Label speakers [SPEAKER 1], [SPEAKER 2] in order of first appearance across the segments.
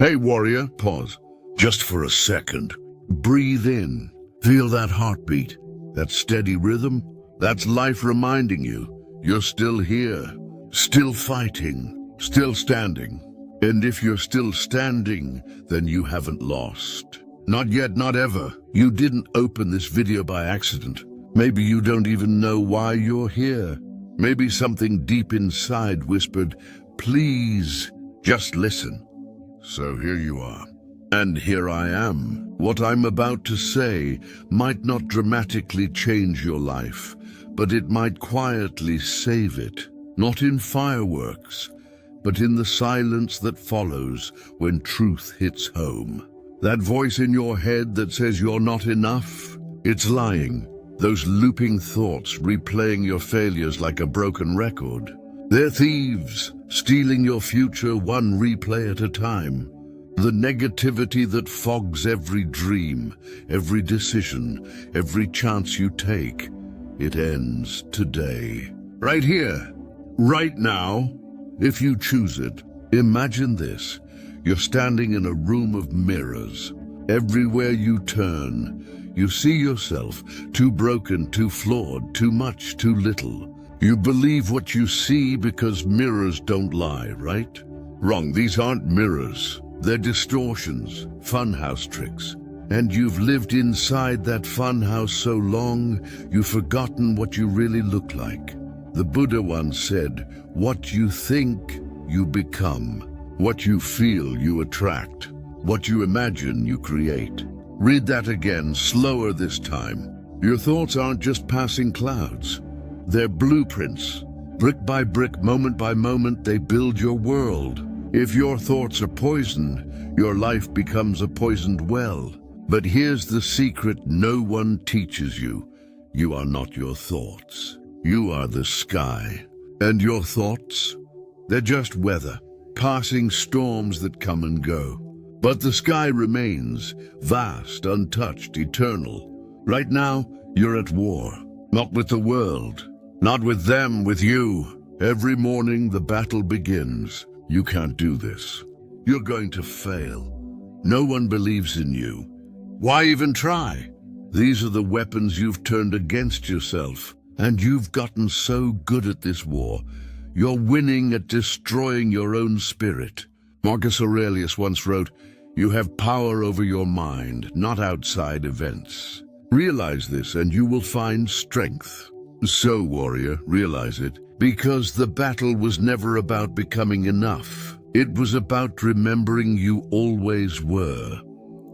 [SPEAKER 1] Hey, warrior, pause. Just for a second. Breathe in. Feel that heartbeat, that steady rhythm. That's life reminding you you're still here, still fighting, still standing. And if you're still standing, then you haven't lost. Not yet, not ever. You didn't open this video by accident. Maybe you don't even know why you're here. Maybe something deep inside whispered, please, just listen. So here you are. And here I am. What I'm about to say might not dramatically change your life, but it might quietly save it. Not in fireworks, but in the silence that follows when truth hits home. That voice in your head that says you're not enough, it's lying. Those looping thoughts replaying your failures like a broken record. They're thieves, stealing your future one replay at a time. The negativity that fogs every dream, every decision, every chance you take, it ends today. Right here, right now, if you choose it. Imagine this. You're standing in a room of mirrors. Everywhere you turn, you see yourself, too broken, too flawed, too much, too little. You believe what you see because mirrors don't lie, right? Wrong, these aren't mirrors. They're distortions, funhouse tricks. And you've lived inside that funhouse so long, you've forgotten what you really look like. The Buddha once said, what you think, you become. What you feel, you attract. What you imagine, you create. Read that again, slower this time. Your thoughts aren't just passing clouds. They're blueprints. Brick by brick, moment by moment, they build your world. If your thoughts are poison, your life becomes a poisoned well. But here's the secret no one teaches you. You are not your thoughts. You are the sky. And your thoughts? They're just weather, passing storms that come and go. But the sky remains, vast, untouched, eternal. Right now, you're at war. Not with the world. Not with them, with you. Every morning, the battle begins. You can't do this. You're going to fail. No one believes in you. Why even try? These are the weapons you've turned against yourself. And you've gotten so good at this war. You're winning at destroying your own spirit. Marcus Aurelius once wrote, you have power over your mind, not outside events. Realize this and you will find strength. So, warrior, realize it, because the battle was never about becoming enough. It was about remembering you always were.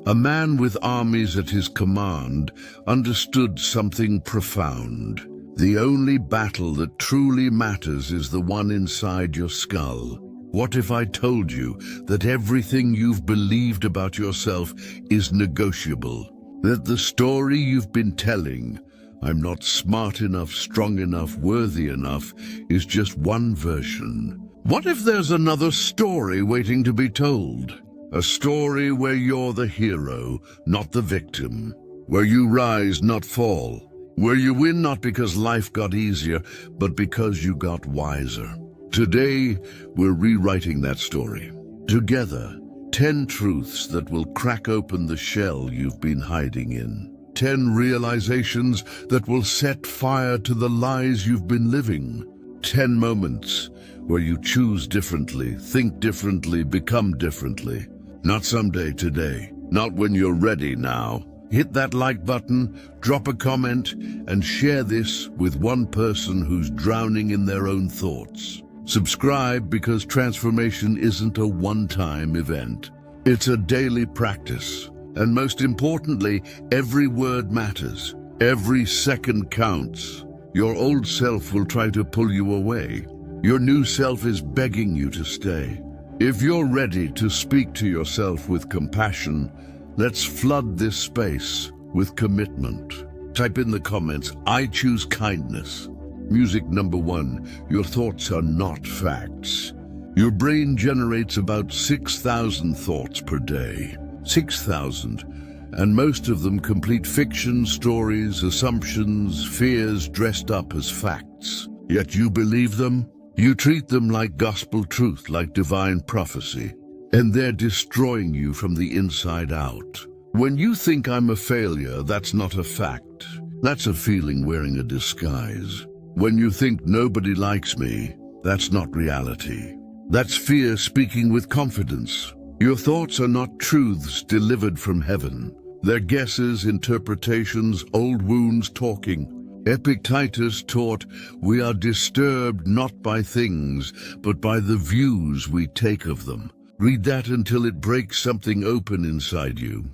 [SPEAKER 1] A man with armies at his command understood something profound. The only battle that truly matters is the one inside your skull. What if I told you that everything you've believed about yourself is negotiable? That the story you've been telling, I'm not smart enough, strong enough, worthy enough, is just one version. What if there's another story waiting to be told? A story where you're the hero, not the victim. Where you rise, not fall. Where you win not because life got easier, but because you got wiser. Today, we're rewriting that story. Together, 10 truths that will crack open the shell you've been hiding in. 10 realizations that will set fire to the lies you've been living. 10 moments where you choose differently, think differently, become differently. Not someday, today. Not when you're ready now. Hit that like button, drop a comment, and share this with one person who's drowning in their own thoughts. Subscribe because transformation isn't a one-time event. It's a daily practice. And most importantly, every word matters. Every second counts. Your old self will try to pull you away. Your new self is begging you to stay. If you're ready to speak to yourself with compassion, let's flood this space with commitment. Type in the comments, I choose kindness. Music number 1, your thoughts are not facts. Your brain generates about 6,000 thoughts per day. 6,000. And most of them complete fiction, stories, assumptions, fears dressed up as facts. Yet you believe them? You treat them like gospel truth, like divine prophecy. and they're destroying you from the inside out. When you think I'm a failure, that's not a fact. That's a feeling wearing a disguise. When you think nobody likes me, that's not reality. That's fear speaking with confidence. Your thoughts are not truths delivered from heaven. They're guesses, interpretations, old wounds talking. Epictetus taught, we are disturbed not by things, but by the views we take of them. Read that until it breaks something open inside you.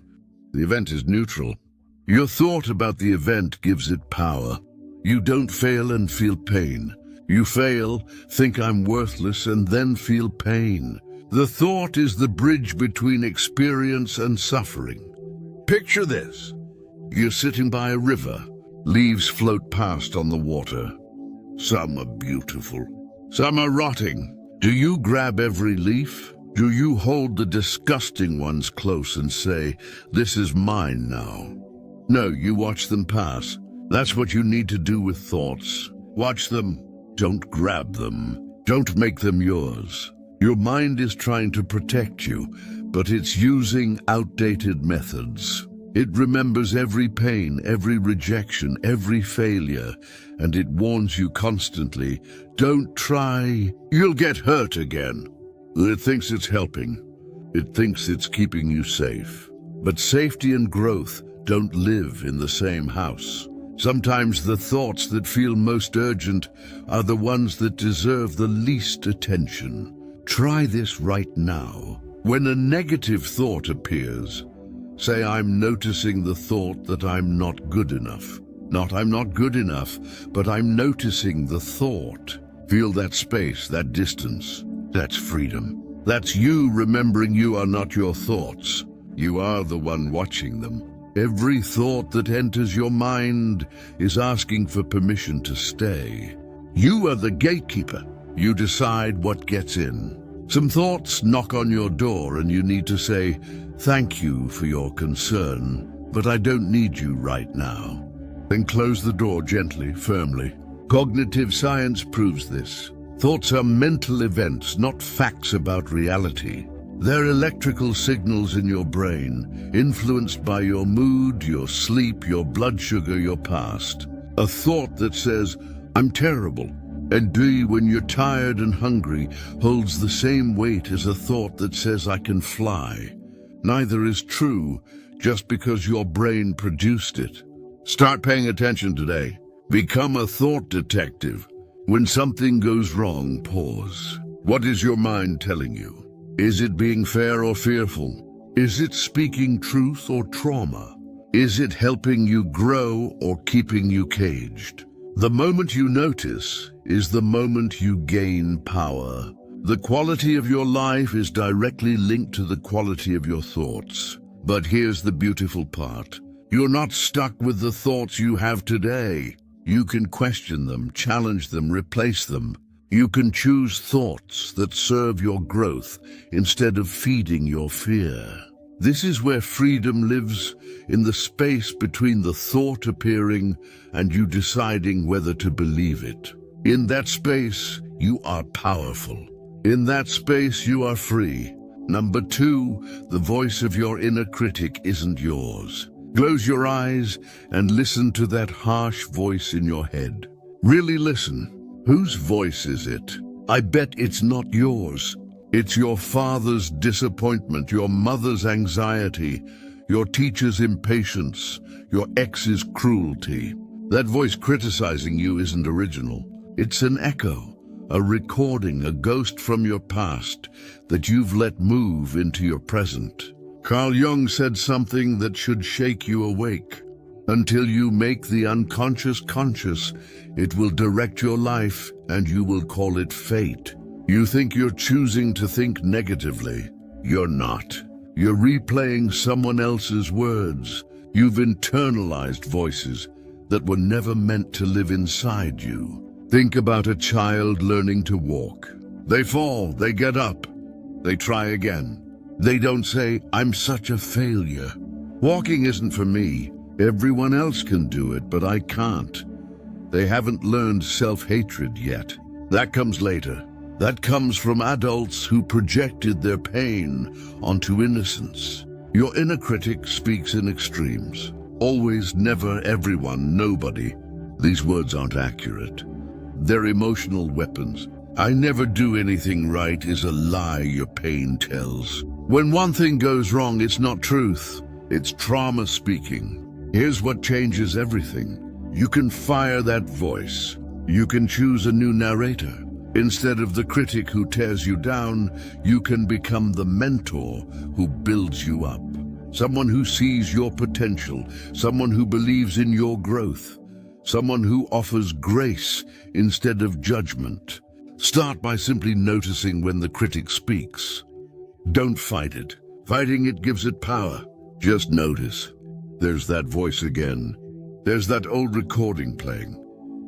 [SPEAKER 1] The event is neutral. Your thought about the event gives it power. You don't fail and feel pain. You fail, think I'm worthless, and then feel pain. The thought is the bridge between experience and suffering. Picture this. You're sitting by a river. Leaves float past on the water. Some are beautiful. Some are rotting. Do you grab every leaf? Do you hold the disgusting ones close and say, this is mine now? No, you watch them pass. That's what you need to do with thoughts. Watch them. Don't grab them. Don't make them yours. Your mind is trying to protect you, but it's using outdated methods. It remembers every pain, every rejection, every failure, and it warns you constantly, don't try, you'll get hurt again. It thinks it's helping. It thinks it's keeping you safe. But safety and growth don't live in the same house. Sometimes the thoughts that feel most urgent are the ones that deserve the least attention. Try this right now. When a negative thought appears, say, I'm noticing the thought that I'm not good enough. Not I'm not good enough, but I'm noticing the thought. Feel that space, that distance. That's freedom. That's you remembering you are not your thoughts. You are the one watching them. Every thought that enters your mind is asking for permission to stay. You are the gatekeeper. You decide what gets in. Some thoughts knock on your door and you need to say, thank you for your concern, but I don't need you right now. Then close the door gently, firmly. Cognitive science proves this. Thoughts are mental events, not facts about reality. They're electrical signals in your brain, influenced by your mood, your sleep, your blood sugar, your past. A thought that says, I'm terrible, and D, when you're tired and hungry, holds the same weight as a thought that says, I can fly. Neither is true just because your brain produced it. Start paying attention today. Become a thought detective. When something goes wrong, pause. What is your mind telling you? Is it being fair or fearful? Is it speaking truth or trauma? Is it helping you grow or keeping you caged? The moment you notice is the moment you gain power. The quality of your life is directly linked to the quality of your thoughts. But here's the beautiful part. You're not stuck with the thoughts you have today. You can question them, challenge them, replace them. You can choose thoughts that serve your growth instead of feeding your fear. This is where freedom lives, in the space between the thought appearing and you deciding whether to believe it. In that space, you are powerful. In that space, you are free. Number 2, the voice of your inner critic isn't yours. Close your eyes and listen to that harsh voice in your head. Really listen. Whose voice is it? I bet it's not yours. It's your father's disappointment, your mother's anxiety, your teacher's impatience, your ex's cruelty. That voice criticizing you isn't original. It's an echo, a recording, a ghost from your past that you've let move into your present. Carl Jung said something that should shake you awake. Until you make the unconscious conscious, it will direct your life and you will call it fate. You think you're choosing to think negatively. You're not. You're replaying someone else's words. You've internalized voices that were never meant to live inside you. Think about a child learning to walk. They fall, they get up, they try again. They don't say, I'm such a failure. Walking isn't for me. Everyone else can do it, but I can't. They haven't learned self-hatred yet. That comes later. That comes from adults who projected their pain onto innocence. Your inner critic speaks in extremes. Always, never, everyone, nobody. These words aren't accurate. They're emotional weapons. I never do anything right is a lie your pain tells. When one thing goes wrong, it's not truth. It's trauma speaking. Here's what changes everything. You can fire that voice. You can choose a new narrator. Instead of the critic who tears you down, you can become the mentor who builds you up. Someone who sees your potential, someone who believes in your growth, someone who offers grace instead of judgment. Start by simply noticing when the critic speaks. Don't fight it. Fighting it gives it power. Just notice. There's that voice again. There's that old recording playing.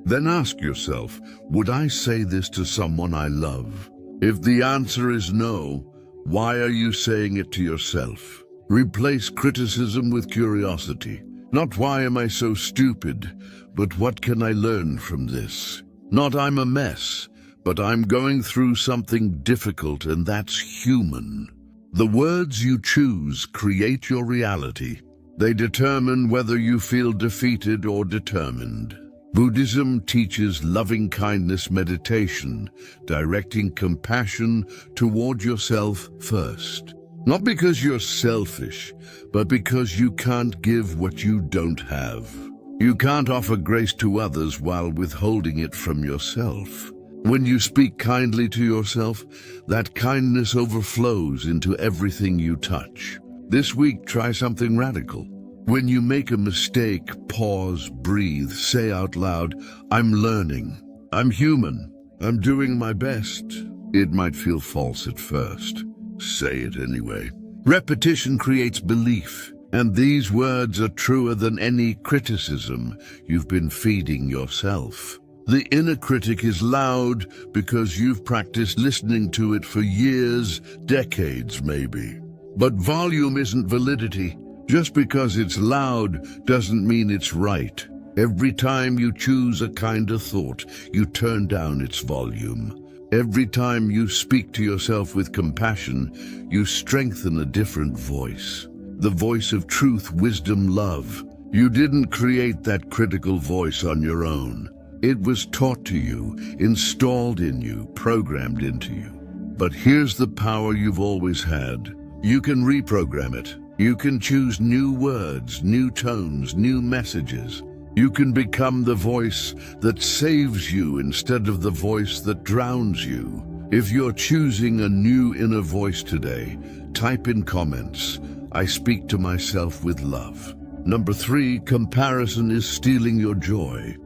[SPEAKER 1] Then ask yourself, would I say this to someone I love? If the answer is no, why are you saying it to yourself? Replace criticism with curiosity. Not why am I so stupid, but what can I learn from this? Not I'm a mess, but I'm going through something difficult, and that's human. The words you choose create your reality. They determine whether you feel defeated or determined. Buddhism teaches loving-kindness meditation, directing compassion toward yourself first. Not because you're selfish, but because you can't give what you don't have. You can't offer grace to others while withholding it from yourself. When you speak kindly to yourself, that kindness overflows into everything you touch. This week, try something radical. When you make a mistake, pause, breathe, say out loud, I'm learning, I'm human, I'm doing my best. It might feel false at first. Say it anyway. Repetition creates belief, and these words are truer than any criticism you've been feeding yourself. The inner critic is loud because you've practiced listening to it for years, decades maybe. But volume isn't validity. Just because it's loud doesn't mean it's right. Every time you choose a kinder thought, you turn down its volume. Every time you speak to yourself with compassion, you strengthen a different voice. The voice of truth, wisdom, love. You didn't create that critical voice on your own. It was taught to you, installed in you, programmed into you. But here's the power you've always had. You can reprogram it. You can choose new words, new tones, new messages. You can become the voice that saves you instead of the voice that drowns you. If you're choosing a new inner voice today, type in comments, I speak to myself with love. Number 3, comparison is stealing your joy.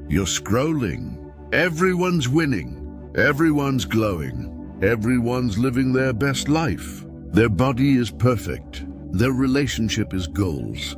[SPEAKER 1] You're scrolling. Everyone's winning. Everyone's glowing. Everyone's living their best life. Their body is perfect. Their relationship is goals.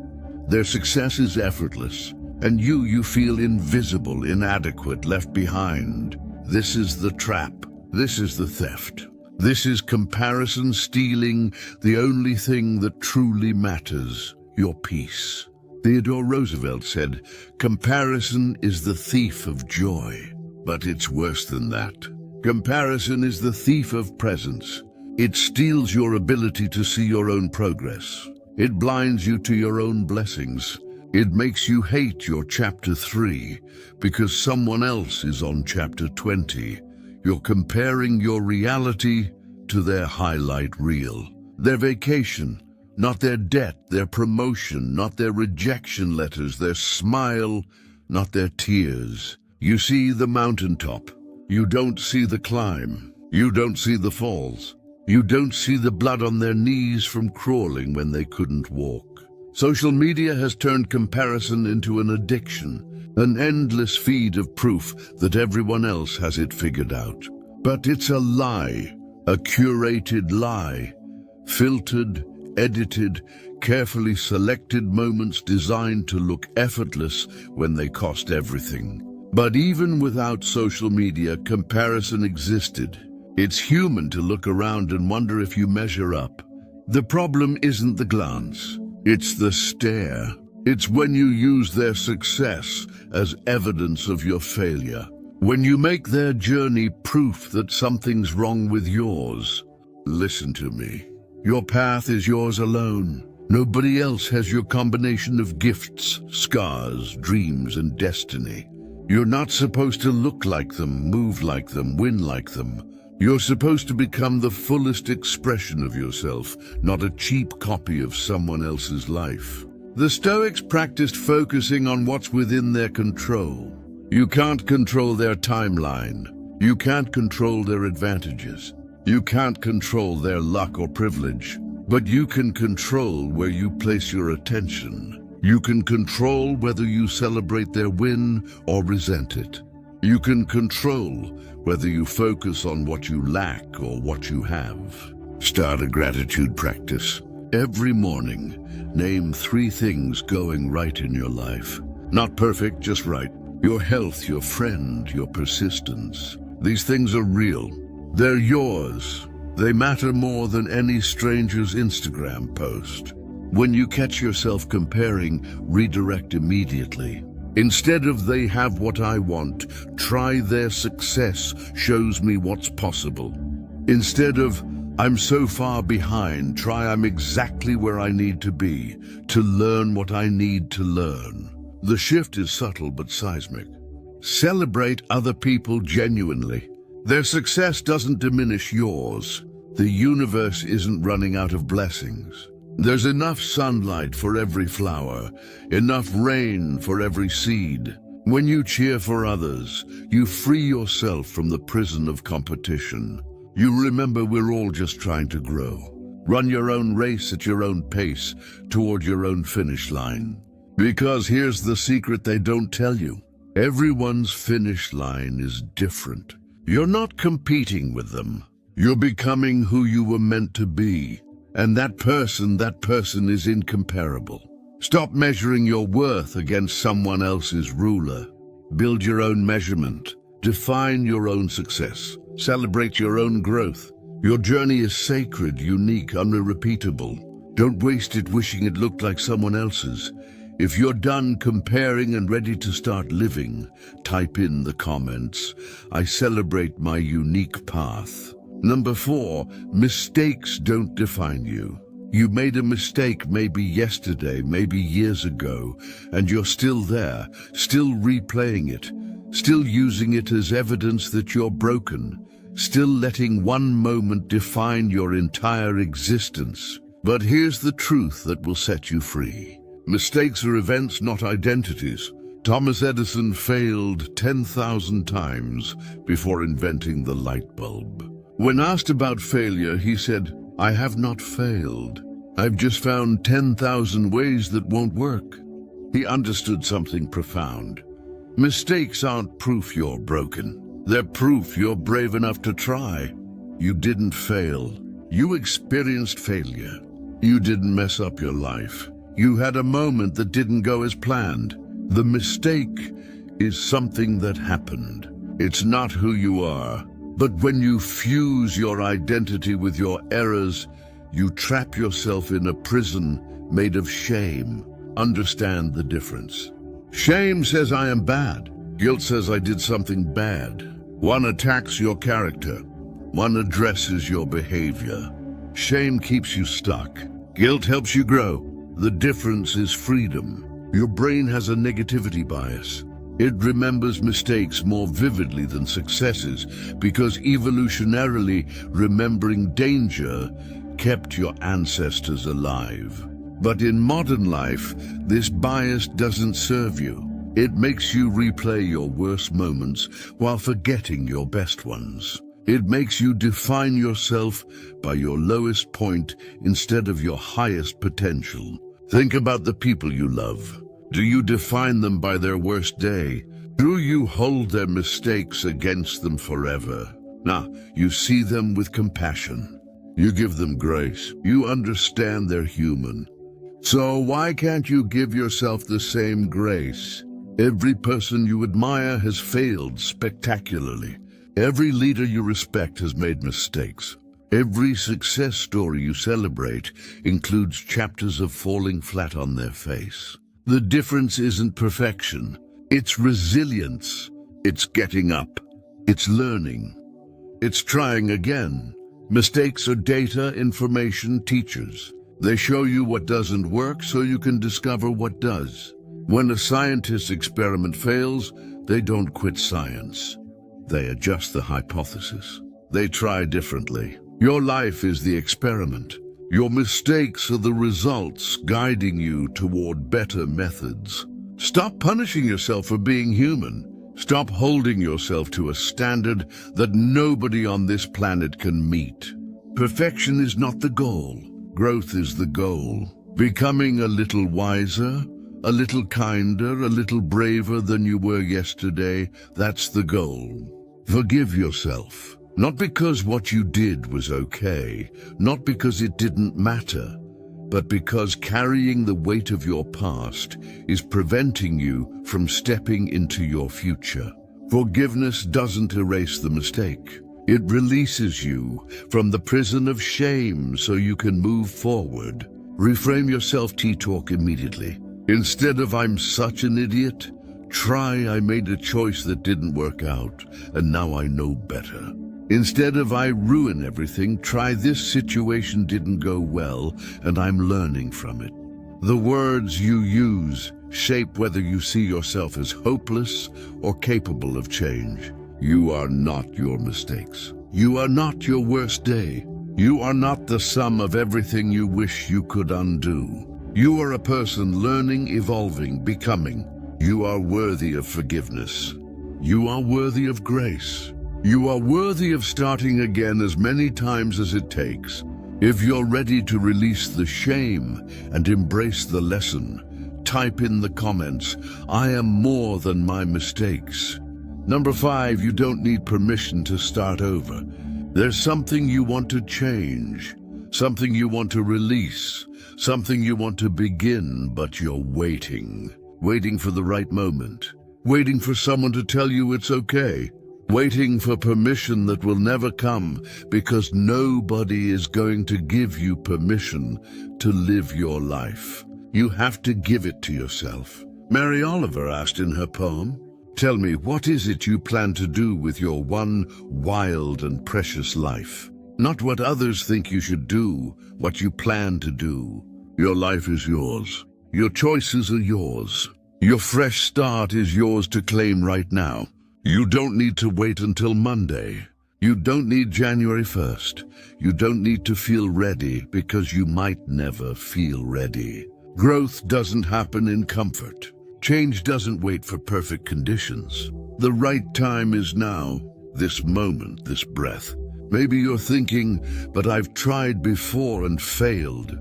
[SPEAKER 1] Their success is effortless. And you feel invisible, inadequate, left behind. This is the trap. This is the theft. This is comparison stealing the only thing that truly matters, your peace. Theodore Roosevelt said, comparison is the thief of joy. But it's worse than that. Comparison is the thief of presence. It steals your ability to see your own progress. It blinds you to your own blessings. It makes you hate your chapter 3 because someone else is on chapter 20. You're comparing your reality to their highlight reel. Their vacation, not their debt, their promotion, not their rejection letters, their smile, not their tears. You see the mountaintop. You don't see the climb. You don't see the falls. You don't see the blood on their knees from crawling when they couldn't walk. Social media has turned comparison into an addiction, an endless feed of proof that everyone else has it figured out. But it's a lie, a curated lie, filtered, edited, carefully selected moments designed to look effortless when they cost everything. But even without social media, comparison existed. It's human to look around and wonder if you measure up. The problem isn't the glance, it's the stare. It's when you use their success as evidence of your failure. When you make their journey proof that something's wrong with yours, listen to me. Your path is yours alone. Nobody else has your combination of gifts, scars, dreams, and destiny. You're not supposed to look like them, move like them, win like them. You're supposed to become the fullest expression of yourself, not a cheap copy of someone else's life. The Stoics practiced focusing on what's within their control. You can't control their timeline. You can't control their advantages. You can't control their luck or privilege. But you can control where you place your attention. You can control whether you celebrate their win or resent it. You can control whether you focus on what you lack or what you have. Start a gratitude practice. Every morning, name 3 things going right in your life. Not perfect, just right. Your health, your friend, your persistence. These things are real. They're yours. They matter more than any stranger's Instagram post. When you catch yourself comparing, redirect immediately. Instead of "they have what I want," try "their success shows me what's possible." Instead of "I'm so far behind," try "I'm exactly where I need to be to learn what I need to learn." The shift is subtle but seismic. Celebrate other people genuinely. Their success doesn't diminish yours. The universe isn't running out of blessings. There's enough sunlight for every flower, enough rain for every seed. When you cheer for others, you free yourself from the prison of competition. You remember we're all just trying to grow. Run your own race at your own pace toward your own finish line. Because here's the secret they don't tell you. Everyone's finish line is different. You're not competing with them. You're becoming who you were meant to be. And that person is incomparable. Stop measuring your worth against someone else's ruler. Build your own measurement. Define your own success. Celebrate your own growth. Your journey is sacred, unique, unrepeatable. Don't waste it wishing it looked like someone else's. If you're done comparing and ready to start living, type in the comments, "I celebrate my unique path." Number 4, mistakes don't define you. You made a mistake maybe yesterday, maybe years ago, and you're still there, still replaying it, still using it as evidence that you're broken, still letting one moment define your entire existence. But here's the truth that will set you free. Mistakes are events, not identities. Thomas Edison failed 10,000 times before inventing the light bulb. When asked about failure, he said, "I have not failed. I've just found 10,000 ways that won't work." He understood something profound. Mistakes aren't proof you're broken. They're proof you're brave enough to try. You didn't fail. You experienced failure. You didn't mess up your life. You had a moment that didn't go as planned. The mistake is something that happened. It's not who you are. But when you fuse your identity with your errors, you trap yourself in a prison made of shame. Understand the difference. Shame says I am bad. Guilt says I did something bad. One attacks your character. One addresses your behavior. Shame keeps you stuck. Guilt helps you grow. The difference is freedom. Your brain has a negativity bias. It remembers mistakes more vividly than successes because evolutionarily remembering danger kept your ancestors alive. But in modern life, this bias doesn't serve you. It makes you replay your worst moments while forgetting your best ones. It makes you define yourself by your lowest point instead of your highest potential. Think about the people you love. Do you define them by their worst day? Do you hold their mistakes against them forever? Nah, you see them with compassion. You give them grace. You understand they're human. So why can't you give yourself the same grace? Every person you admire has failed spectacularly. Every leader you respect has made mistakes. Every success story you celebrate includes chapters of falling flat on their face. The difference isn't perfection, it's resilience. It's getting up. It's learning. It's trying again. Mistakes are data, information, teachers. They show you what doesn't work so you can discover what does. When a scientist's experiment fails, they don't quit science. They adjust the hypothesis. They try differently. Your life is the experiment. Your mistakes are the results guiding you toward better methods. Stop punishing yourself for being human. Stop holding yourself to a standard that nobody on this planet can meet. Perfection is not the goal. Growth is the goal. Becoming a little wiser, a little kinder, a little braver than you were yesterday, that's the goal. Forgive yourself. Not because what you did was okay, not because it didn't matter, but because carrying the weight of your past is preventing you from stepping into your future. Forgiveness doesn't erase the mistake. It releases you from the prison of shame so you can move forward. Reframe your self-talk immediately. Instead of "I'm such an idiot," try "I made a choice that didn't work out, and now I know better." Instead of "I ruin everything," try "This situation didn't go well, and I'm learning from it." The words you use shape whether you see yourself as hopeless or capable of change. You are not your mistakes. You are not your worst day. You are not the sum of everything you wish you could undo. You are a person learning, evolving, becoming. You are worthy of forgiveness. You are worthy of grace. You are worthy of starting again as many times as it takes. If you're ready to release the shame and embrace the lesson, type in the comments, "I am more than my mistakes." Number 5, you don't need permission to start over. There's something you want to change, something you want to release, something you want to begin, but you're waiting. Waiting for the right moment. Waiting for someone to tell you it's okay. Waiting for permission that will never come, because nobody is going to give you permission to live your life. You have to give it to yourself. Mary Oliver asked in her poem, "Tell me, what is it you plan to do with your one wild and precious life? Not what others think you should do, what you plan to do. Your life is yours. Your choices are yours. Your fresh start is yours to claim right now. You don't need to wait until Monday. You don't need January 1st. You don't need to feel ready, because you might never feel ready. Growth doesn't happen in comfort. Change doesn't wait for perfect conditions. The right time is now, this moment, this breath. Maybe you're thinking, "But I've tried before and failed."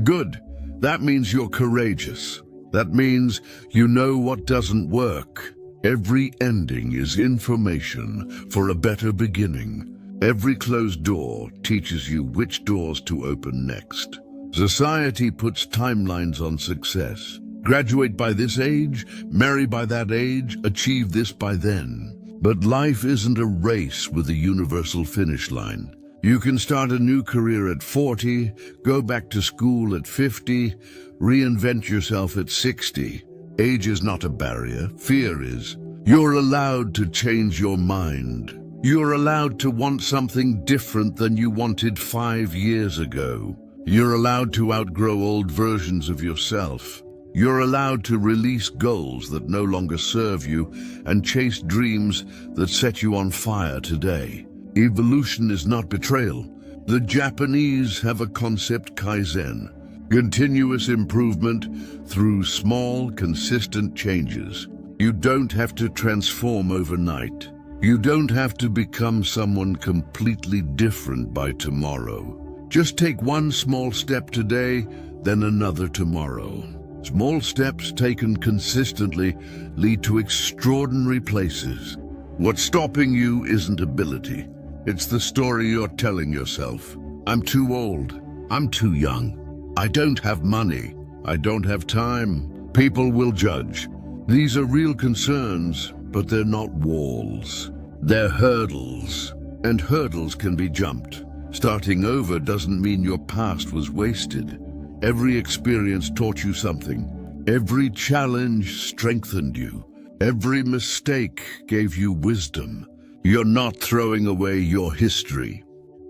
[SPEAKER 1] Good. That means you're courageous. That means you know what doesn't work. Every ending is information for a better beginning. Every closed door teaches you which doors to open next. Society puts timelines on success. Graduate by this age, marry by that age, achieve this by then. But life isn't a race with a universal finish line. You can start a new career at 40, go back to school at 50, reinvent yourself at 60. Age is not a barrier, fear is. You're allowed to change your mind. You're allowed to want something different than you wanted 5 years ago. You're allowed to outgrow old versions of yourself. You're allowed to release goals that no longer serve you and chase dreams that set you on fire today. Evolution is not betrayal. The Japanese have a concept, kaizen, continuous improvement through small, consistent changes. You don't have to transform overnight. You don't have to become someone completely different by tomorrow. Just take one small step today, then another tomorrow. Small steps taken consistently lead to extraordinary places. What's stopping you isn't ability. It's the story you're telling yourself. I'm too old. I'm too young. I don't have money. I don't have time. People will judge. These are real concerns, but they're not walls. They're hurdles. And hurdles can be jumped. Starting over doesn't mean your past was wasted. Every experience taught you something. Every challenge strengthened you. Every mistake gave you wisdom. You're not throwing away your history.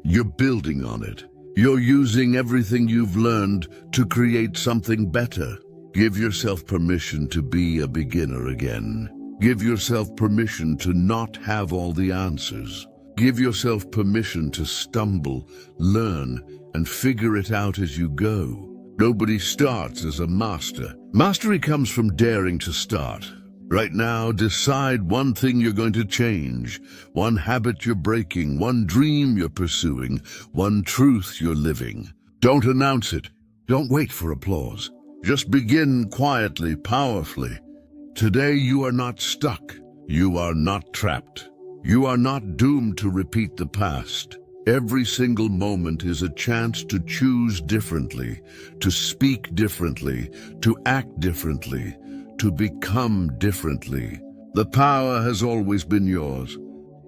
[SPEAKER 1] You're building on it. You're using everything you've learned to create something better. Give yourself permission to be a beginner again. Give yourself permission to not have all the answers. Give yourself permission to stumble, learn, and figure it out as you go. Nobody starts as a master. Mastery comes from daring to start. Right now, decide one thing you're going to change, one habit you're breaking, one dream you're pursuing, one truth you're living. Don't announce it. Don't wait for applause. Just begin quietly, powerfully. Today you are not stuck. You are not trapped. You are not doomed to repeat the past. Every single moment is a chance to choose differently, to speak differently, to act differently, to become differently. The power has always been yours.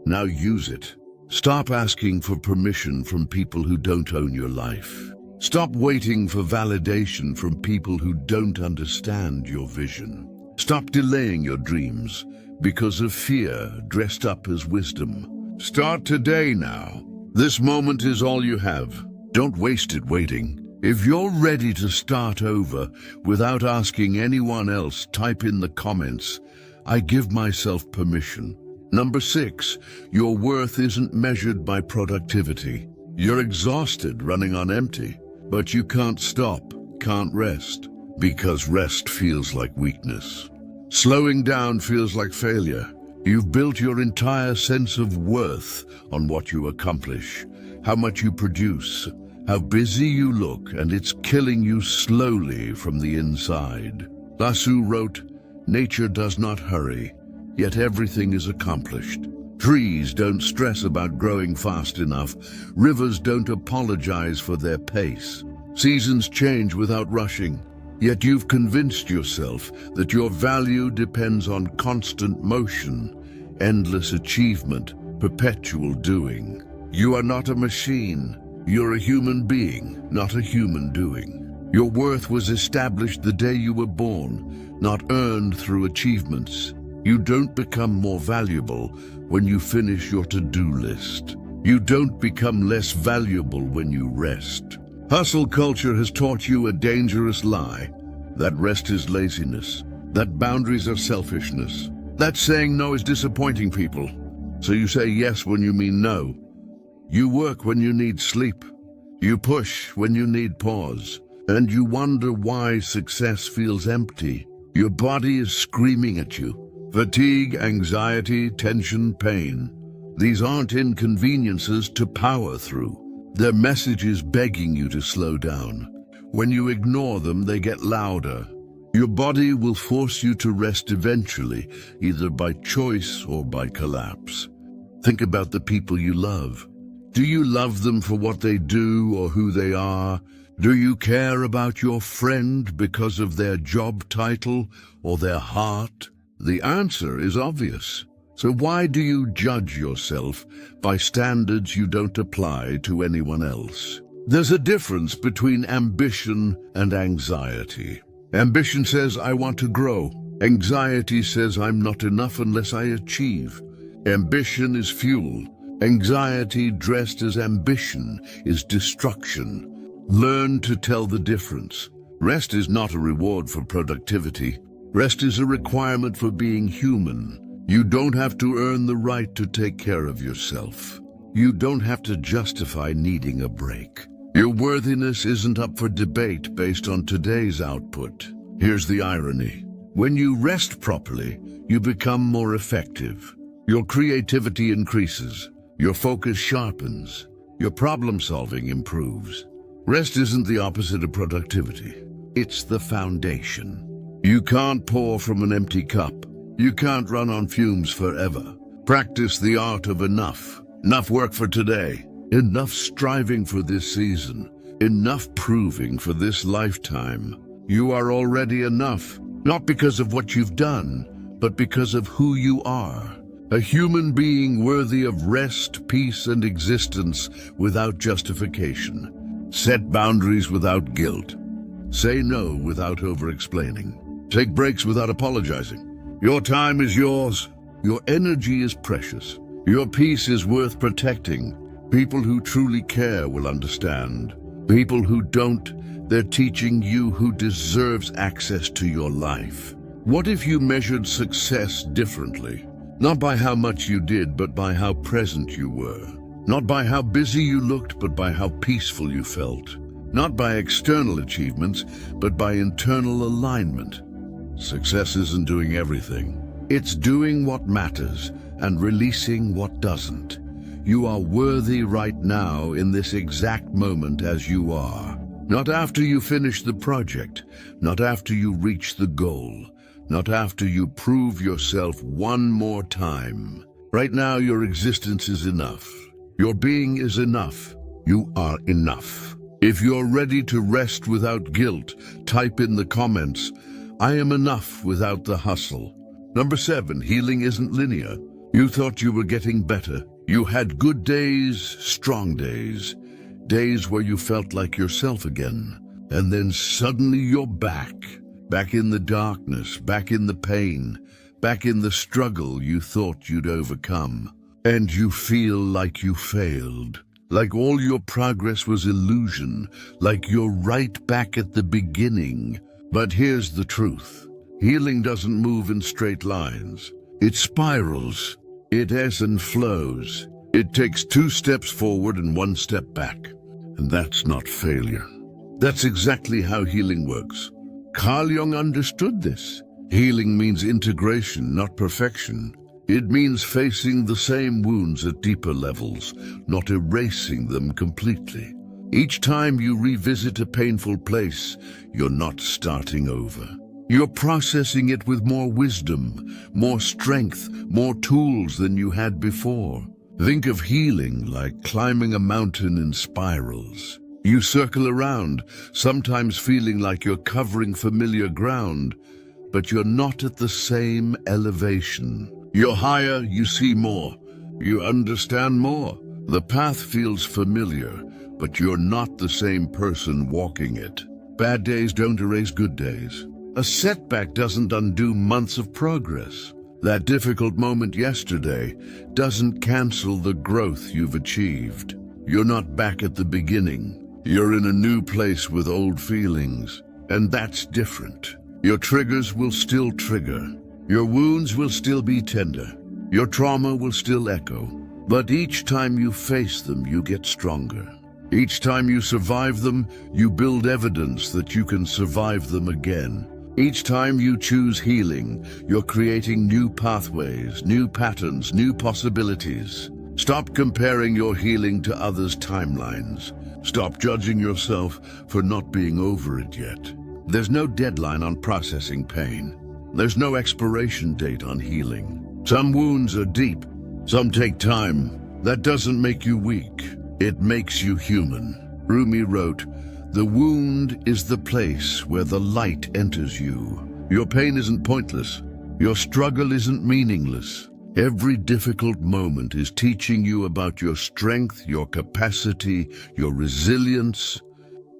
[SPEAKER 1] Now use it. Stop asking for permission from people who don't own your life. Stop waiting for validation from people who don't understand your vision. Stop delaying your dreams because of fear dressed up as wisdom. Start today now. This moment is all you have. Don't waste it waiting. If you're ready to start over without asking anyone else, type in the comments, "I give myself permission." Number 6, your worth isn't measured by productivity. You're exhausted running on empty, but you can't stop, can't rest, because rest feels like weakness. Slowing down feels like failure. You've built your entire sense of worth on what you accomplish, how much you produce, how busy you look, and it's killing you slowly from the inside. Lasu wrote, "Nature does not hurry, yet everything is accomplished. Trees don't stress about growing fast enough. Rivers don't apologize for their pace. Seasons change without rushing. Yet you've convinced yourself that your value depends on constant motion, endless achievement, perpetual doing. You are not a machine. You're a human being, not a human doing. Your worth was established the day you were born, not earned through achievements. You don't become more valuable when you finish your to-do list. You don't become less valuable when you rest. Hustle culture has taught you a dangerous lie, that rest is laziness, that boundaries are selfishness, that saying no is disappointing people. So you say yes when you mean no. You work when you need sleep. You push when you need pause. And you wonder why success feels empty. Your body is screaming at you. Fatigue, anxiety, tension, pain. These aren't inconveniences to power through. They're messages begging you to slow down. When you ignore them, they get louder. Your body will force you to rest eventually, either by choice or by collapse. Think about the people you love. Do you love them for what they do or who they are? Do you care about your friend because of their job title or their heart? The answer is obvious. So why do you judge yourself by standards you don't apply to anyone else? There's a difference between ambition and anxiety. Ambition says, I want to grow. Anxiety says, I'm not enough unless I achieve. Ambition is fuel. Anxiety dressed as ambition is destruction. Learn to tell the difference. Rest is not a reward for productivity. Rest is a requirement for being human. You don't have to earn the right to take care of yourself. You don't have to justify needing a break. Your worthiness isn't up for debate based on today's output. Here's the irony. When you rest properly, you become more effective. Your creativity increases. Your focus sharpens. Your problem-solving improves. Rest isn't the opposite of productivity. It's the foundation. You can't pour from an empty cup. You can't run on fumes forever. Practice the art of enough. Enough work for today. Enough striving for this season. Enough proving for this lifetime. You are already enough, not because of what you've done, but because of who you are. A human being worthy of rest, peace, and existence without justification. Set boundaries without guilt. Say no without over-explaining. Take breaks without apologizing. Your time is yours. Your energy is precious. Your peace is worth protecting. People who truly care will understand. People who don't, they're teaching you who deserves access to your life. What if you measured success differently? Not by how much you did, but by how present you were. Not by how busy you looked, but by how peaceful you felt. Not by external achievements, but by internal alignment. Success isn't doing everything. It's doing what matters and releasing what doesn't. You are worthy right now in this exact moment as you are. Not after you finish the project, not after you reach the goal, not after you prove yourself one more time. Right now, your existence is enough. Your being is enough. You are enough. If you're ready to rest without guilt, type in the comments, "I am enough without the hustle." Number 7, healing isn't linear. You thought you were getting better. You had good days, strong days, days where you felt like yourself again. And then suddenly you're back in the darkness, back in the pain, back in the struggle you thought you'd overcome. And you feel like you failed, like all your progress was illusion, like you're right back at the beginning. But here's the truth. Healing doesn't move in straight lines. It spirals. It ebbs and flows. It takes 2 steps forward and 1 step back. And that's not failure. That's exactly how healing works. Carl Jung understood this. Healing means integration, not perfection. It means facing the same wounds at deeper levels, not erasing them completely. Each time you revisit a painful place, you're not starting over. You're processing it with more wisdom, more strength, more tools than you had before. Think of healing like climbing a mountain in spirals. You circle around, sometimes feeling like you're covering familiar ground, but you're not at the same elevation. You're higher, you see more, you understand more. The path feels familiar, but you're not the same person walking it. Bad days don't erase good days. A setback doesn't undo months of progress. That difficult moment yesterday doesn't cancel the growth you've achieved. You're not back at the beginning. You're in a new place with old feelings, and that's different. Your triggers will still trigger. Your wounds will still be tender. Your trauma will still echo. But each time you face them, you get stronger. Each time you survive them, you build evidence that you can survive them again. Each time you choose healing, you're creating new pathways, new patterns, new possibilities. Stop comparing your healing to others' timelines. Stop judging yourself for not being over it yet. There's no deadline on processing pain. There's no expiration date on healing. Some wounds are deep. Some take time. That doesn't make you weak. It makes you human. Rumi wrote, "The wound is the place where the light enters you." Your pain isn't pointless. Your struggle isn't meaningless. Every difficult moment is teaching you about your strength, your capacity, your resilience.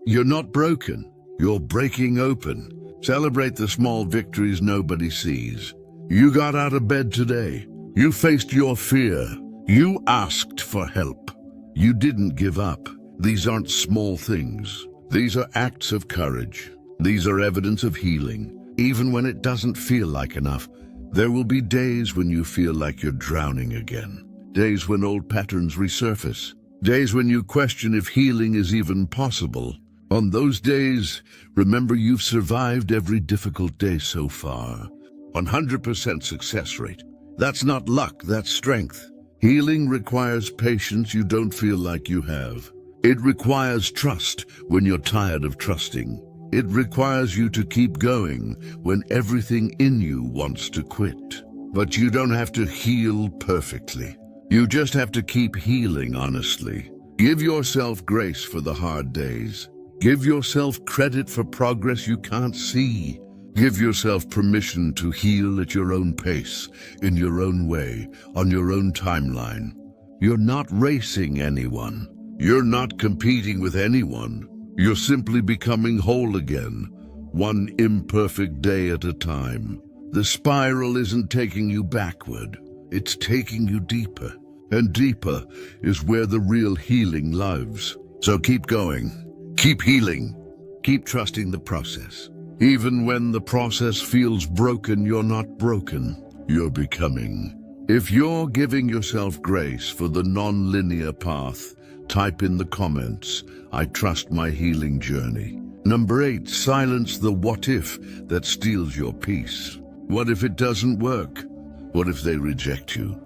[SPEAKER 1] You're not broken. You're breaking open. Celebrate the small victories nobody sees. You got out of bed today. You faced your fear. You asked for help. You didn't give up. These aren't small things. These are acts of courage. These are evidence of healing. Even when it doesn't feel like enough, there will be days when you feel like you're drowning again. Days when old patterns resurface. Days when you question if healing is even possible. On those days, remember you've survived every difficult day so far. 100% success rate. That's not luck, that's strength. Healing requires patience you don't feel like you have. It requires trust when you're tired of trusting. It requires you to keep going when everything in you wants to quit. But you don't have to heal perfectly. You just have to keep healing honestly. Give yourself grace for the hard days. Give yourself credit for progress you can't see. Give yourself permission to heal at your own pace, in your own way, on your own timeline. You're not racing anyone. You're not competing with anyone. You're simply becoming whole again, one imperfect day at a time. The spiral isn't taking you backward, it's taking you deeper. And deeper is where the real healing lives. So keep going, keep healing, keep trusting the process. Even when the process feels broken, you're not broken, you're becoming. If you're giving yourself grace for the non-linear path, type in the comments, I trust my healing journey. Number 8, silence the what if that steals your peace. What if it doesn't work? What if they reject you?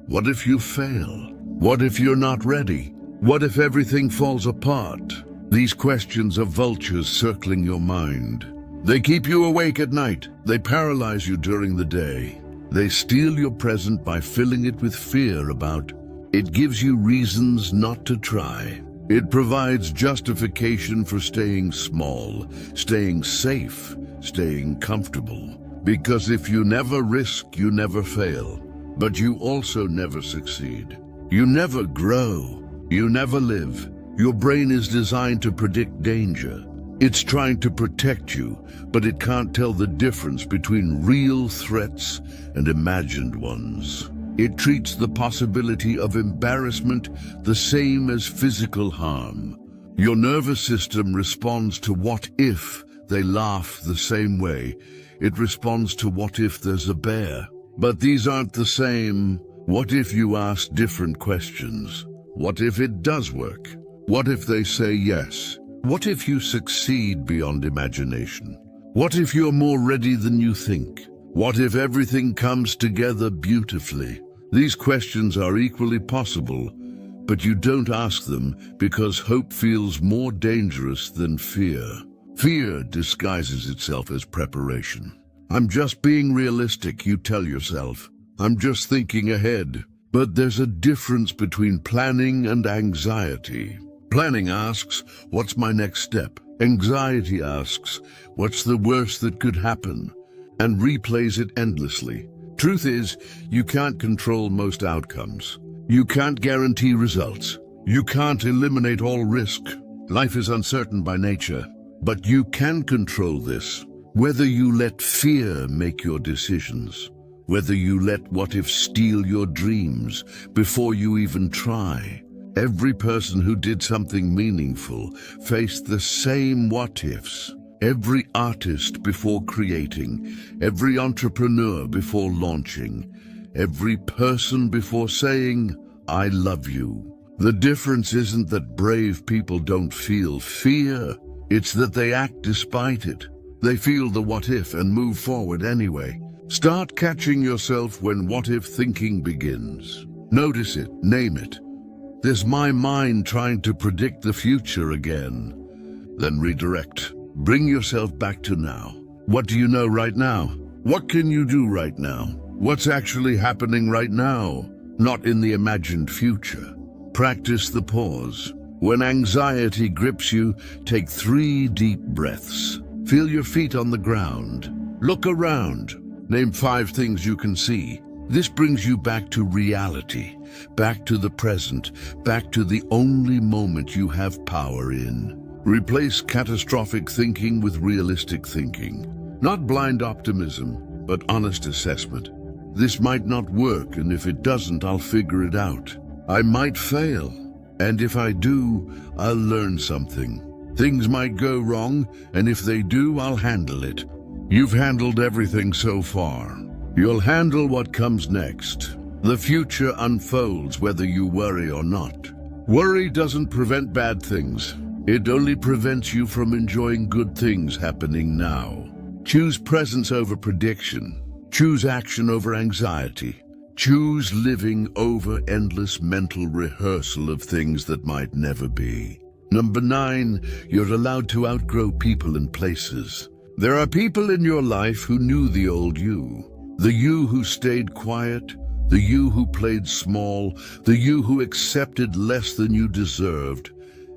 [SPEAKER 1] What if you fail? What if you're not ready? What if everything falls apart? These questions are vultures circling your mind. They keep you awake at night. They paralyze you during the day. They steal your present by filling it with fear about. It gives you reasons not to try. It provides justification for staying small, staying safe, staying comfortable. Because if you never risk, you never fail. But you also never succeed. You never grow. You never live. Your brain is designed to predict danger. It's trying to protect you, but it can't tell the difference between real threats and imagined ones. It treats the possibility of embarrassment the same as physical harm. Your nervous system responds to what if they laugh the same way. It responds to what if there's a bear. But these aren't the same. What if you ask different questions? What if it does work? What if they say yes? What if you succeed beyond imagination? What if you're more ready than you think? What if everything comes together beautifully? These questions are equally possible, but you don't ask them because hope feels more dangerous than fear. Fear disguises itself as preparation. I'm just being realistic, you tell yourself. I'm just thinking ahead. But there's a difference between planning and anxiety. Planning asks, what's my next step? Anxiety asks, what's the worst that could happen? And replays it endlessly. Truth is, you can't control most outcomes. You can't guarantee results. You can't eliminate all risk. Life is uncertain by nature. But you can control this. Whether you let fear make your decisions, whether you let what if steal your dreams before you even try. Every person who did something meaningful faced the same what ifs. Every artist before creating, every entrepreneur before launching, every person before saying, I love you. The difference isn't that brave people don't feel fear, it's that they act despite it. They feel the what if and move forward anyway. Start catching yourself when what if thinking begins. Notice it, name it. There's my mind trying to predict the future again. Then redirect. Bring yourself back to now. What do you know right now? What can you do right now? What's actually happening right now? Not in the imagined future. Practice the pause. When anxiety grips you, take 3 deep breaths. Feel your feet on the ground. Look around. Name 5 things you can see. This brings you back to reality, back to the present, back to the only moment you have power in. Replace catastrophic thinking with realistic thinking. Not blind optimism, but honest assessment. This might not work, and if it doesn't, I'll figure it out. I might fail, and if I do, I'll learn something. Things might go wrong, and if they do, I'll handle it. You've handled everything so far. You'll handle what comes next. The future unfolds whether you worry or not. Worry doesn't prevent bad things. It only prevents you from enjoying good things happening now. Choose presence over prediction. Choose action over anxiety. Choose living over endless mental rehearsal of things that might never be. Number 9, you're allowed to outgrow people and places. There are people in your life who knew the old you. The you who stayed quiet, the you who played small, the you who accepted less than you deserved.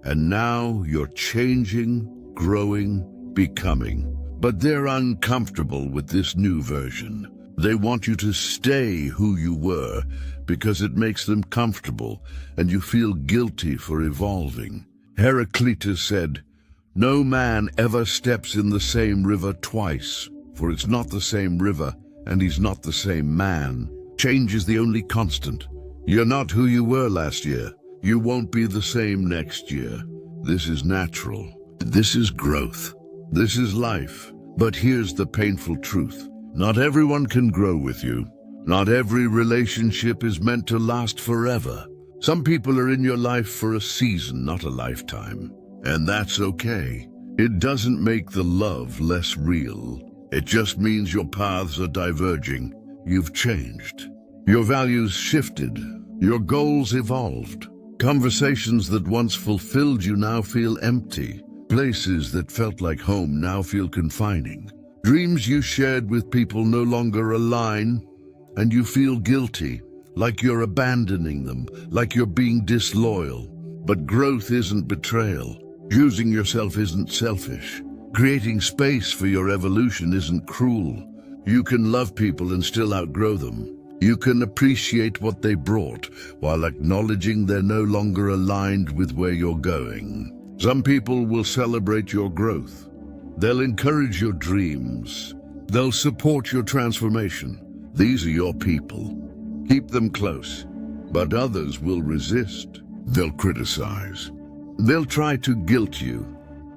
[SPEAKER 1] And now you're changing, growing, becoming. But they're uncomfortable with this new version. They want you to stay who you were because it makes them comfortable and you feel guilty for evolving. Heraclitus said, "No man ever steps in the same river twice, for it's not the same river and he's not the same man. Change is the only constant. You're not who you were last year. You won't be the same next year. This is natural. This is growth. This is life. But here's the painful truth. Not everyone can grow with you. Not every relationship is meant to last forever. Some people are in your life for a season, not a lifetime. And that's okay. It doesn't make the love less real. It just means your paths are diverging. You've changed. Your values shifted. Your goals evolved. Conversations that once fulfilled you now feel empty. Places that felt like home now feel confining. Dreams you shared with people no longer align, and you feel guilty, like you're abandoning them, like you're being disloyal. But growth isn't betrayal. Choosing yourself isn't selfish. Creating space for your evolution isn't cruel. You can love people and still outgrow them. You can appreciate what they brought while acknowledging they're no longer aligned with where you're going. Some people will celebrate your growth. They'll encourage your dreams. They'll support your transformation. These are your people. Keep them close. But others will resist. They'll criticize. They'll try to guilt you.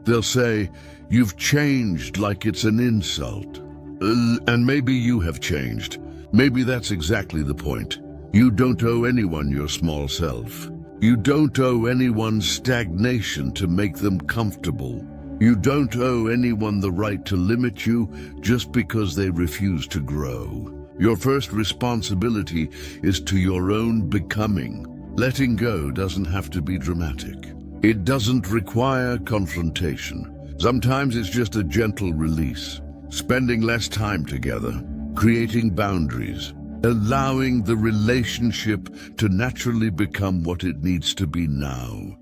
[SPEAKER 1] They'll say, "You've changed," like it's an insult. And maybe you have changed. Maybe that's exactly the point. You don't owe anyone your small self. You don't owe anyone stagnation to make them comfortable. You don't owe anyone the right to limit you just because they refuse to grow. Your first responsibility is to your own becoming. Letting go doesn't have to be dramatic. It doesn't require confrontation. Sometimes it's just a gentle release. Spending less time together, creating boundaries, allowing the relationship to naturally become what it needs to be now,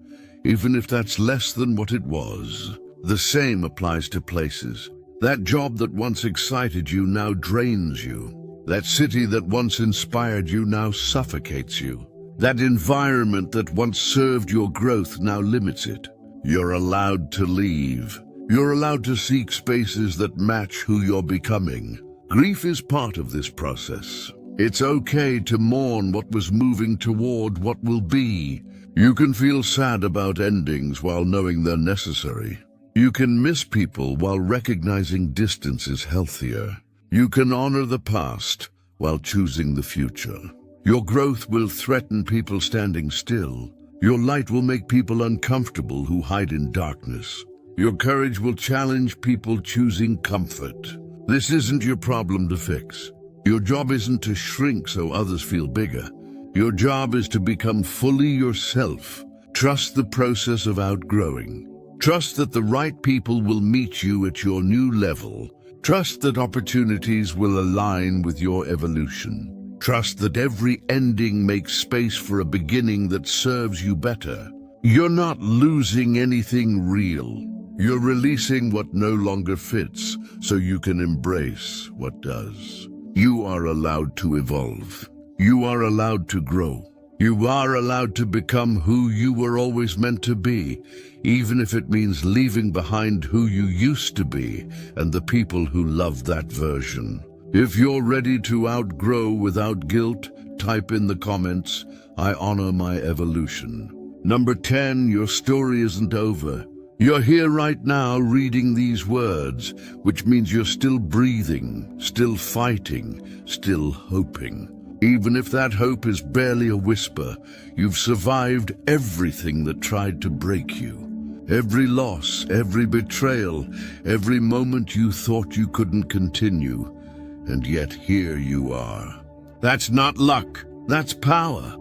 [SPEAKER 1] even if that's less than what it was. The same applies to places. That job that once excited you now drains you. That city that once inspired you now suffocates you. That environment that once served your growth now limits it. You're allowed to leave. You're allowed to seek spaces that match who you're becoming. Grief is part of this process. It's okay to mourn what was moving toward what will be. You can feel sad about endings while knowing they're necessary. You can miss people while recognizing distance is healthier. You can honor the past while choosing the future. Your growth will threaten people standing still. Your light will make people uncomfortable who hide in darkness. Your courage will challenge people choosing comfort. This isn't your problem to fix. Your job isn't to shrink so others feel bigger. Your job is to become fully yourself. Trust the process of outgrowing. Trust that the right people will meet you at your new level. Trust that opportunities will align with your evolution. Trust that every ending makes space for a beginning that serves you better. You're not losing anything real. You're releasing what no longer fits so you can embrace what does. You are allowed to evolve. You are allowed to grow. You are allowed to become who you were always meant to be, even if it means leaving behind who you used to be and the people who loved that version. If you're ready to outgrow without guilt, type in the comments, "I honor my evolution." Number 10, your story isn't over. You're here right now reading these words, which means you're still breathing, still fighting, still hoping. Even if that hope is barely a whisper, you've survived everything that tried to break you. Every loss, every betrayal, every moment you thought you couldn't continue. And yet here you are. That's not luck, that's power.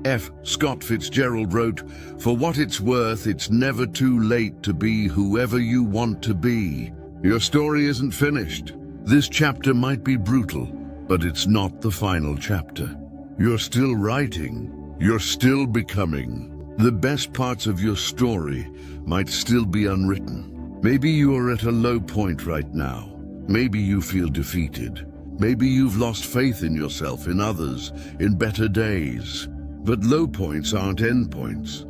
[SPEAKER 1] F. Scott Fitzgerald wrote, "For what it's worth, it's never too late to be whoever you want to be." Your story isn't finished. This chapter might be brutal, but it's not the final chapter. You're still writing. You're still becoming. The best parts of your story might still be unwritten. Maybe you are at a low point right now. Maybe you feel defeated. Maybe you've lost faith in yourself, in others, in better days. But low points aren't end points.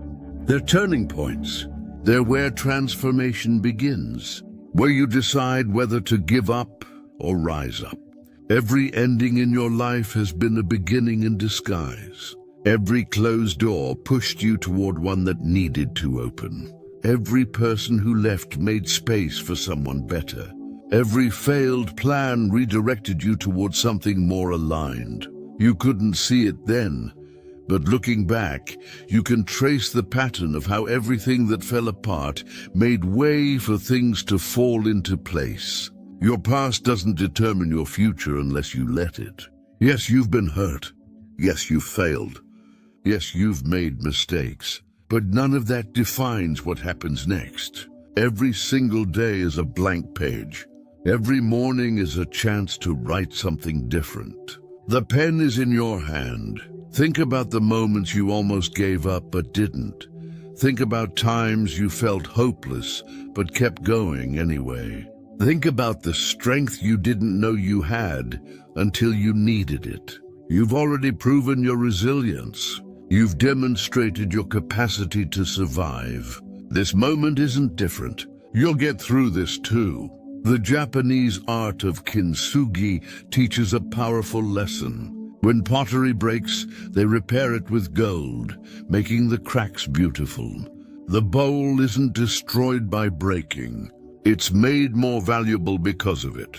[SPEAKER 1] They're turning points. They're where transformation begins, where you decide whether to give up or rise up. Every ending in your life has been a beginning in disguise. Every closed door pushed you toward one that needed to open. Every person who left made space for someone better. Every failed plan redirected you toward something more aligned. You couldn't see it then, but looking back, you can trace the pattern of how everything that fell apart made way for things to fall into place. Your past doesn't determine your future unless you let it. Yes, you've been hurt. Yes, you've failed. Yes, you've made mistakes. But none of that defines what happens next. Every single day is a blank page. Every morning is a chance to write something different. The pen is in your hand. Think about the moments you almost gave up but didn't. Think about times you felt hopeless but kept going anyway. Think about the strength you didn't know you had until you needed it. You've already proven your resilience. You've demonstrated your capacity to survive. This moment isn't different. You'll get through this too. The Japanese art of kintsugi teaches a powerful lesson. When pottery breaks, they repair it with gold, making the cracks beautiful. The bowl isn't destroyed by breaking. It's made more valuable because of it.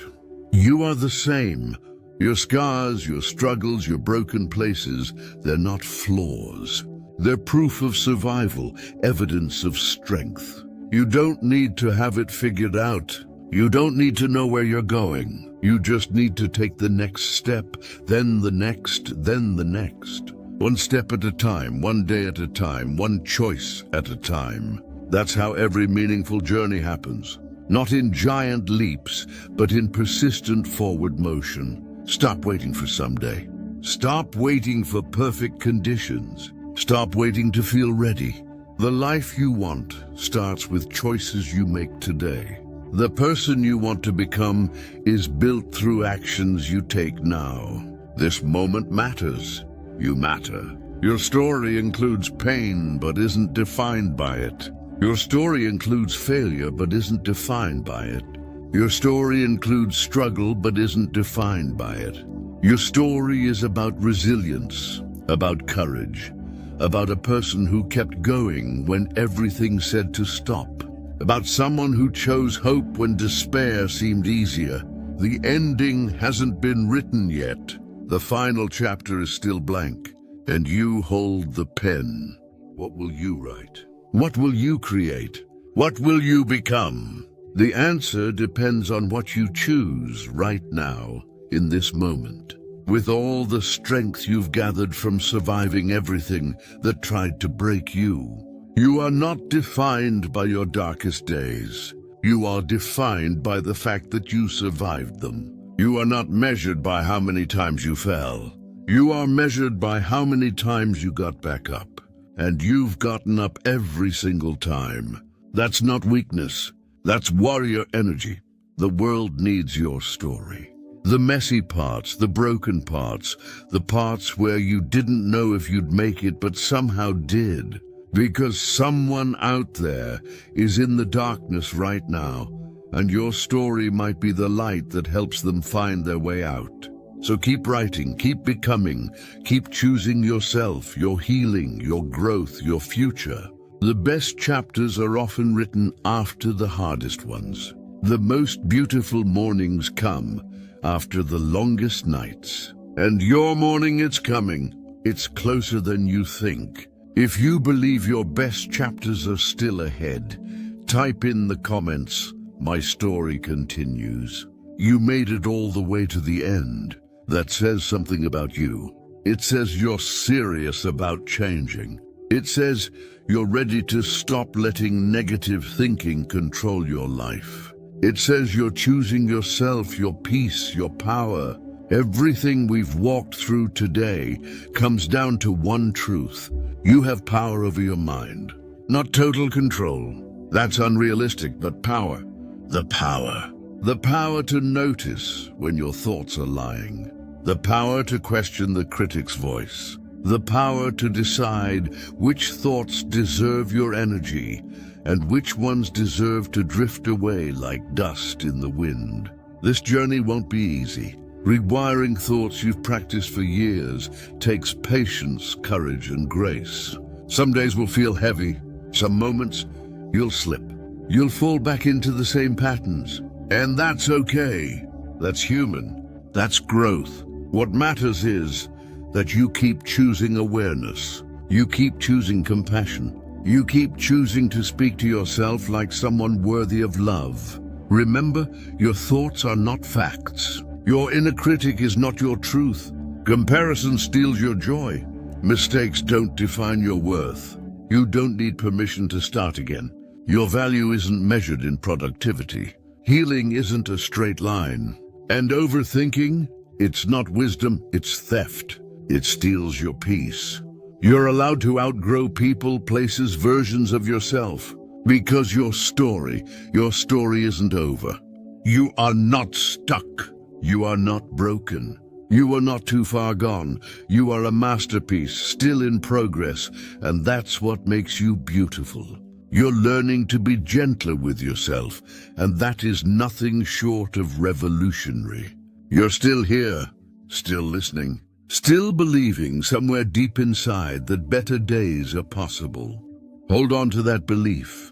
[SPEAKER 1] You are the same. Your scars, your struggles, your broken places, they're not flaws. They're proof of survival, evidence of strength. You don't need to have it figured out. You don't need to know where you're going. You just need to take the next step, then the next, then the next. One step at a time, one day at a time, one choice at a time. That's how every meaningful journey happens. Not in giant leaps, but in persistent forward motion. Stop waiting for someday. Stop waiting for perfect conditions. Stop waiting to feel ready. The life you want starts with choices you make today. The person you want to become is built through actions you take now. This moment matters. You matter. Your story includes pain, but isn't defined by it. Your story includes failure, but isn't defined by it. Your story includes struggle, but isn't defined by it. Your story is about resilience, about courage, about a person who kept going when everything said to stop, about someone who chose hope when despair seemed easier. The ending hasn't been written yet. The final chapter is still blank, and you hold the pen. What will you write? What will you create? What will you become? The answer depends on what you choose right now, in this moment. With all the strength you've gathered from surviving everything that tried to break you, you are not defined by your darkest days. You are defined by the fact that you survived them. You are not measured by how many times you fell. You are measured by how many times you got back up. And you've gotten up every single time. That's not weakness. That's warrior energy. The world needs your story. The messy parts, the broken parts, the parts where you didn't know if you'd make it but somehow did. Because someone out there is in the darkness right now, and your story might be the light that helps them find their way out. So keep writing, keep becoming, keep choosing yourself, your healing, your growth, your future. The best chapters are often written after the hardest ones. The most beautiful mornings come after the longest nights. And your morning is coming. It's closer than you think. If you believe your best chapters are still ahead, type in the comments, "My story continues." You made it all the way to the end. That says something about you. It says you're serious about changing. It says you're ready to stop letting negative thinking control your life. It says you're choosing yourself, your peace, your power. Everything we've walked through today comes down to one truth. You have power over your mind. Not total control. That's unrealistic, but power. The power. The power to notice when your thoughts are lying. The power to question the critic's voice. The power to decide which thoughts deserve your energy and which ones deserve to drift away like dust in the wind. This journey won't be easy. Rewiring thoughts you've practiced for years takes patience, courage, and grace. Some days will feel heavy. Some moments, you'll slip. You'll fall back into the same patterns. And that's okay. That's human. That's growth. What matters is that you keep choosing awareness. You keep choosing compassion. You keep choosing to speak to yourself like someone worthy of love. Remember, your thoughts are not facts. Your inner critic is not your truth. Comparison steals your joy. Mistakes don't define your worth. You don't need permission to start again. Your value isn't measured in productivity. Healing isn't a straight line. And overthinking, it's not wisdom, it's theft. It steals your peace. You're allowed to outgrow people, places, versions of yourself. Because your story isn't over. You are not stuck. You are not broken. You are not too far gone. You are a masterpiece, still in progress, and that's what makes you beautiful. You're learning to be gentler with yourself, and that is nothing short of revolutionary. You're still here, still listening, still believing somewhere deep inside that better days are possible. Hold on to that belief.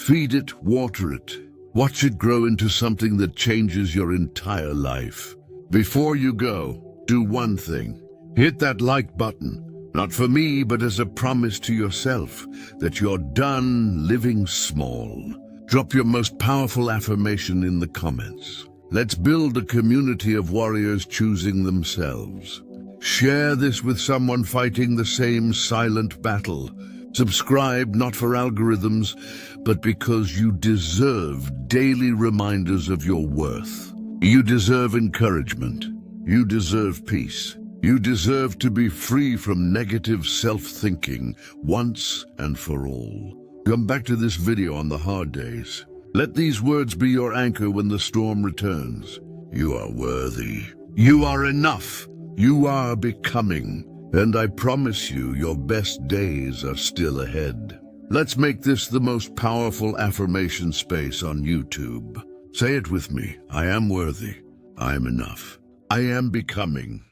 [SPEAKER 1] Feed it, water it. Watch it grow into something that changes your entire life. Before you go, do one thing. Hit that like button. Not for me, but as a promise to yourself that you're done living small. Drop your most powerful affirmation in the comments. Let's build a community of warriors choosing themselves. Share this with someone fighting the same silent battle. Subscribe not for algorithms, but because you deserve daily reminders of your worth. You deserve encouragement. You deserve peace. You deserve to be free from negative self-thinking once and for all. Come back to this video on the hard days. Let these words be your anchor when the storm returns. You are worthy. You are enough. You are becoming. And I promise you, your best days are still ahead. Let's make this the most powerful affirmation space on YouTube. Say it with me. I am worthy. I am enough. I am becoming.